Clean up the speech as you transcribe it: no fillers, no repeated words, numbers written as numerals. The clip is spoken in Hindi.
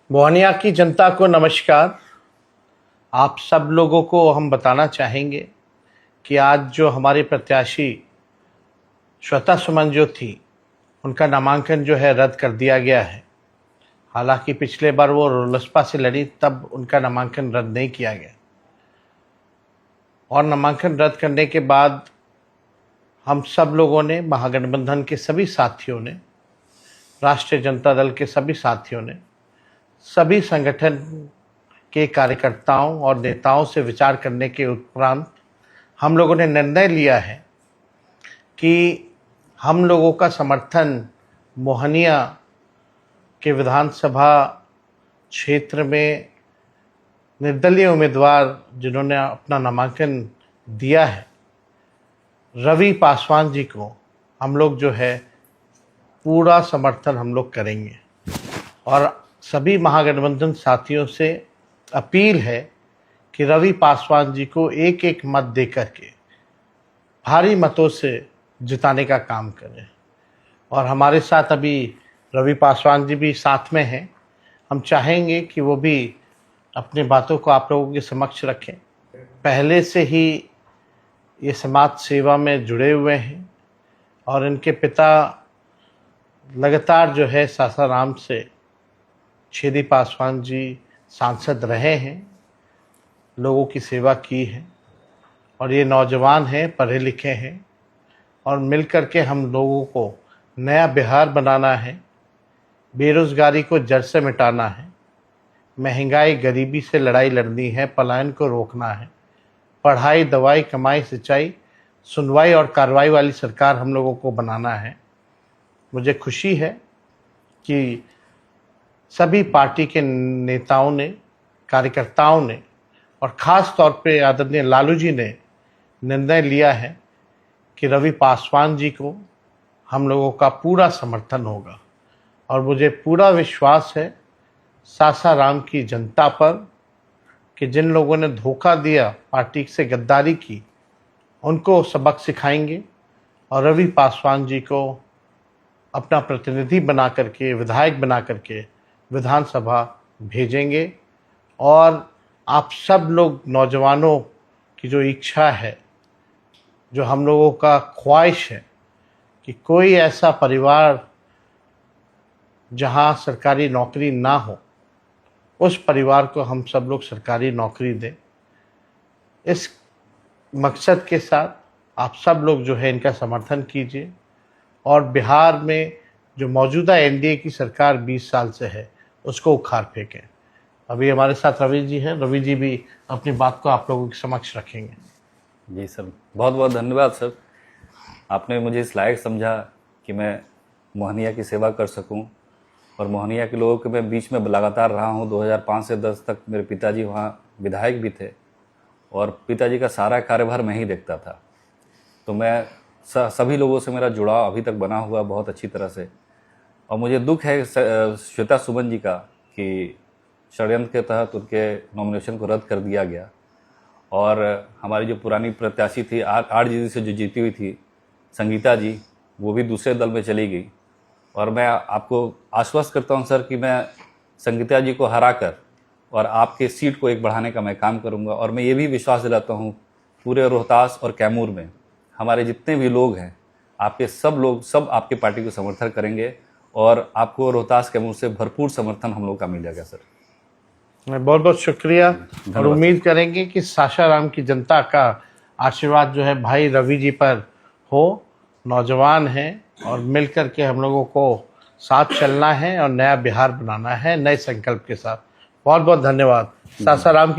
मोहनिया की जनता को नमस्कार। आप सब लोगों को हम बताना चाहेंगे कि आज जो हमारे प्रत्याशी श्वेता सुमन जो थी, उनका नामांकन जो है रद्द कर दिया गया है। हालांकि पिछले बार वो लोजपा से लड़ी, तब उनका नामांकन रद्द नहीं किया गया। और नामांकन रद्द करने के बाद हम सब लोगों ने, महागठबंधन के सभी साथियों ने, राष्ट्रीय जनता दल के सभी साथियों ने, सभी संगठन के कार्यकर्ताओं और नेताओं से विचार करने के उपरांत हम लोगों ने निर्णय लिया है कि हम लोगों का समर्थन मोहनिया के विधानसभा क्षेत्र में निर्दलीय उम्मीदवार जिन्होंने अपना नामांकन दिया है, रवि पासवान जी को हम लोग जो है पूरा समर्थन हम लोग करेंगे। और सभी महागठबंधन साथियों से अपील है कि रवि पासवान जी को एक एक मत देकर के भारी मतों से जिताने का काम करें। और हमारे साथ अभी रवि पासवान जी भी साथ में हैं। हम चाहेंगे कि वो भी अपनी बातों को आप लोगों के समक्ष रखें। पहले से ही ये समाज सेवा में जुड़े हुए हैं और इनके पिता लगातार जो है सासाराम से छेदी पासवान जी सांसद रहे हैं, लोगों की सेवा की है। और ये नौजवान हैं, पढ़े लिखे हैं, और मिलकर के हम लोगों को नया बिहार बनाना है, बेरोज़गारी को जड़ से मिटाना है, महंगाई गरीबी से लड़ाई लड़नी है, पलायन को रोकना है, पढ़ाई दवाई कमाई सिंचाई सुनवाई और कार्रवाई वाली सरकार हम लोगों को बनाना है। मुझे खुशी है कि सभी पार्टी के नेताओं ने, कार्यकर्ताओं ने और ख़ास तौर पे आदरणीय लालू जी ने निर्णय लिया है कि रवि पासवान जी को हम लोगों का पूरा समर्थन होगा। और मुझे पूरा विश्वास है सासाराम की जनता पर कि जिन लोगों ने धोखा दिया, पार्टी से गद्दारी की, उनको सबक सिखाएंगे और रवि पासवान जी को अपना प्रतिनिधि बना करके, विधायक बना करके विधानसभा भेजेंगे। और आप सब लोग नौजवानों की जो इच्छा है, जो हम लोगों का ख्वाहिश है कि कोई ऐसा परिवार जहां सरकारी नौकरी ना हो, उस परिवार को हम सब लोग सरकारी नौकरी दें। इस मकसद के साथ आप सब लोग जो है इनका समर्थन कीजिए और बिहार में जो मौजूदा एनडीए की सरकार 20 साल से है, उसको उखाड़ फेंकें। अभी हमारे साथ रवि जी हैं, रवि जी भी अपनी बात को आप लोगों के समक्ष रखेंगे। जी सर, बहुत बहुत धन्यवाद सर। आपने मुझे इस लायक समझा कि मैं मोहनिया की सेवा कर सकूं। और मोहनिया के लोगों के मैं बीच में लगातार रहा हूं। 2005 से 10 तक मेरे पिताजी वहां विधायक भी थे और पिताजी का सारा कार्यभार मैं ही देखता था। तो मैं सभी लोगों से मेरा जुड़ाव अभी तक बना हुआ बहुत अच्छी तरह से। और मुझे दुख है श्वेता सुमन जी का कि षड्यंत्र के तहत उनके नॉमिनेशन को रद्द कर दिया गया। और हमारी जो पुरानी प्रत्याशी थी, आरजेडी से जो जीती हुई थी, संगीता जी, वो भी दूसरे दल में चली गई। और मैं आपको आश्वस्त करता हूं सर कि मैं संगीता जी को हराकर और आपके सीट को एक बढ़ाने का मैं काम करूंगा। और मैं ये भी विश्वास दिलाता हूं पूरे रोहतास और कैमूर में हमारे जितने भी लोग हैं, आपके सब लोग सब आपके पार्टी को समर्थन करेंगे और आपको रोहतास कैमूर से भरपूर समर्थन हम लोग का मिलेगा सर। बहुत बहुत शुक्रिया। और उम्मीद करेंगे कि सासाराम की जनता का आशीर्वाद जो है भाई रवि जी पर हो। नौजवान हैं और मिलकर के हम लोगों को साथ चलना है और नया बिहार बनाना है, नए संकल्प के साथ। बहुत बहुत धन्यवाद। सासाराम